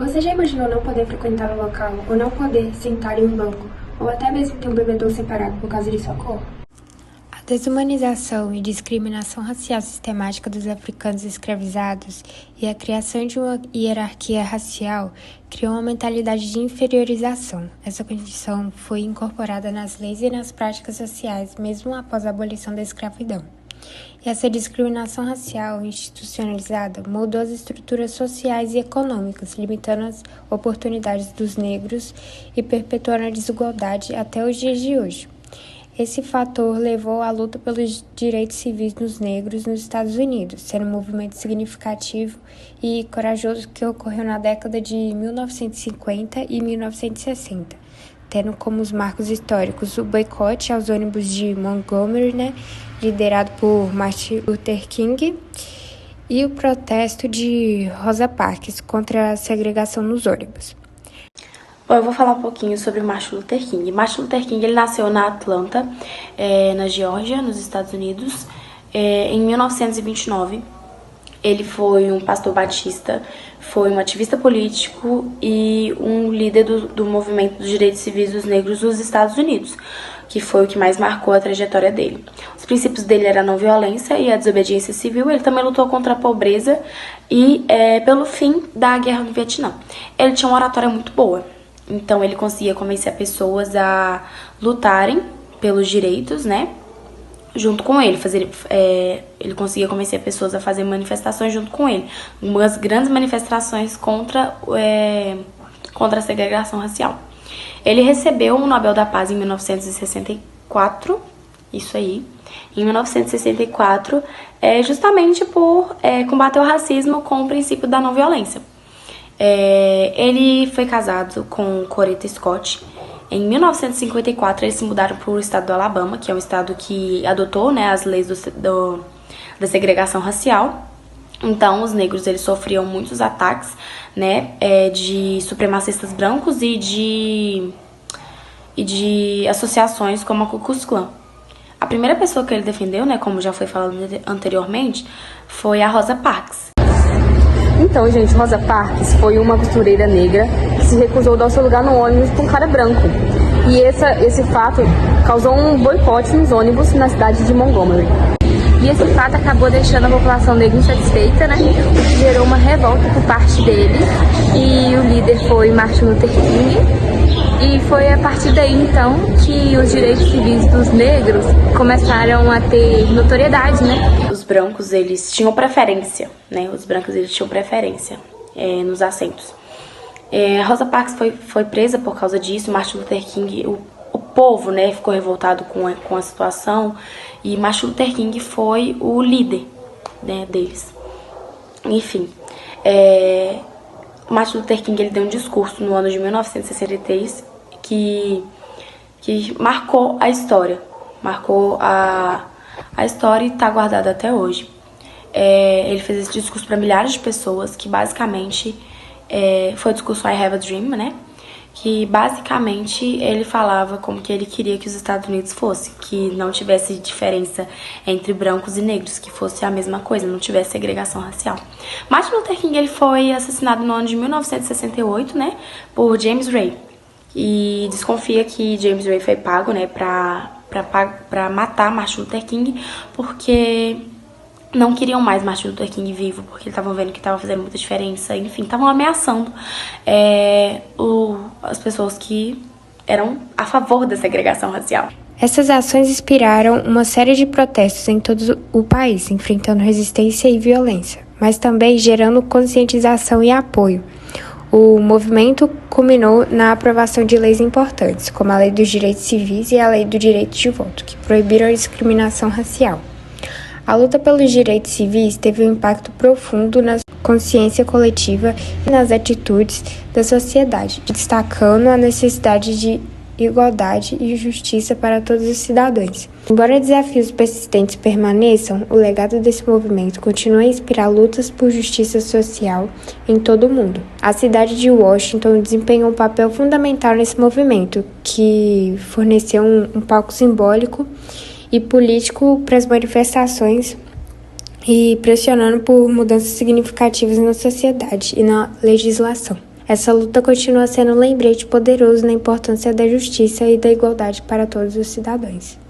Você já imaginou não poder frequentar o local, ou não poder sentar em um banco, ou até mesmo ter um bebedouro separado por causa de sua cor? A desumanização e discriminação racial sistemática dos africanos escravizados e a criação de uma hierarquia racial criou uma mentalidade de inferiorização. Essa condição foi incorporada nas leis e nas práticas sociais, mesmo após a abolição da escravidão. E essa discriminação racial institucionalizada moldou as estruturas sociais e econômicas, limitando as oportunidades dos negros e perpetuando a desigualdade até os dias de hoje. Esse fator levou à luta pelos direitos civis dos negros nos Estados Unidos, sendo um movimento significativo e corajoso que ocorreu na década de 1950 e 1960, tendo como os marcos históricos o boicote aos ônibus de Montgomery, liderado por Martin Luther King, e o protesto de Rosa Parks contra a segregação nos ônibus. Bom, eu vou falar um pouquinho sobre o Martin Luther King. Martin Luther King ele nasceu na Atlanta, na Geórgia, nos Estados Unidos, em 1929. Ele foi um pastor batista, foi um ativista político e um líder do movimento dos direitos civis dos negros dos Estados Unidos, que foi o que mais marcou a trajetória dele. Os princípios dele eram a não violência e a desobediência civil. Ele também lutou contra a pobreza e pelo fim da guerra do Vietnã. Ele tinha uma oratória muito boa, então ele conseguia convencer pessoas a lutarem pelos direitos, junto com ele. Ele conseguia convencer pessoas a fazer manifestações junto com ele. Umas grandes manifestações contra a segregação racial. Ele recebeu o Nobel da Paz em 1964, isso aí, em 1964, justamente por combater o racismo com o princípio da não violência. Ele foi casado com Coretta Scott. Em 1954, eles se mudaram para o estado do Alabama, que é um estado que adotou as leis da segregação racial. Então, os negros eles sofriam muitos ataques de supremacistas brancos e de associações como a Ku Klux Klan. A primeira pessoa que ele defendeu, como já foi falado anteriormente, foi a Rosa Parks. Então, gente, Rosa Parks foi uma costureira negra que se recusou a dar o seu lugar no ônibus para um cara branco. E esse fato causou um boicote nos ônibus na cidade de Montgomery. E esse fato acabou deixando a população negra insatisfeita, o que gerou uma revolta por parte dele. E o líder foi Martin Luther King. E foi a partir daí, então, que os direitos civis dos negros começaram a ter notoriedade, Os brancos, eles tinham preferência, Os brancos, eles tinham preferência nos assentos. Rosa Parks foi presa por causa disso. Martin Luther King, o povo, ficou revoltado com a situação. E Martin Luther King foi o líder, deles. Enfim, Martin Luther King ele deu um discurso no ano de 1963 que marcou a história. Marcou a história e está guardado até hoje. Ele fez esse discurso para milhares de pessoas, que basicamente foi o discurso I Have a Dream, que basicamente ele falava como que ele queria que os Estados Unidos fosse, que não tivesse diferença entre brancos e negros, que fosse a mesma coisa, não tivesse segregação racial. Martin Luther King ele foi assassinado no ano de 1968, por James Ray. E desconfia que James Ray foi pago, para matar Martin Luther King, porque não queriam mais Martin Luther King vivo, porque estavam vendo que estava fazendo muita diferença. Enfim, estavam ameaçando as pessoas que eram a favor da segregação racial. Essas ações inspiraram uma série de protestos em todo o país, enfrentando resistência e violência, mas também gerando conscientização e apoio. O movimento culminou na aprovação de leis importantes, como a Lei dos Direitos Civis e a Lei do Direito de Voto, que proibiram a discriminação racial. A luta pelos direitos civis teve um impacto profundo na consciência coletiva e nas atitudes da sociedade, destacando a necessidade de igualdade e justiça para todos os cidadãos. Embora desafios persistentes permaneçam, o legado desse movimento continua a inspirar lutas por justiça social em todo o mundo. A cidade de Washington desempenhou um papel fundamental nesse movimento, que forneceu um palco simbólico e político para as manifestações e pressionando por mudanças significativas na sociedade e na legislação. Essa luta continua sendo um lembrete poderoso na importância da justiça e da igualdade para todos os cidadãos.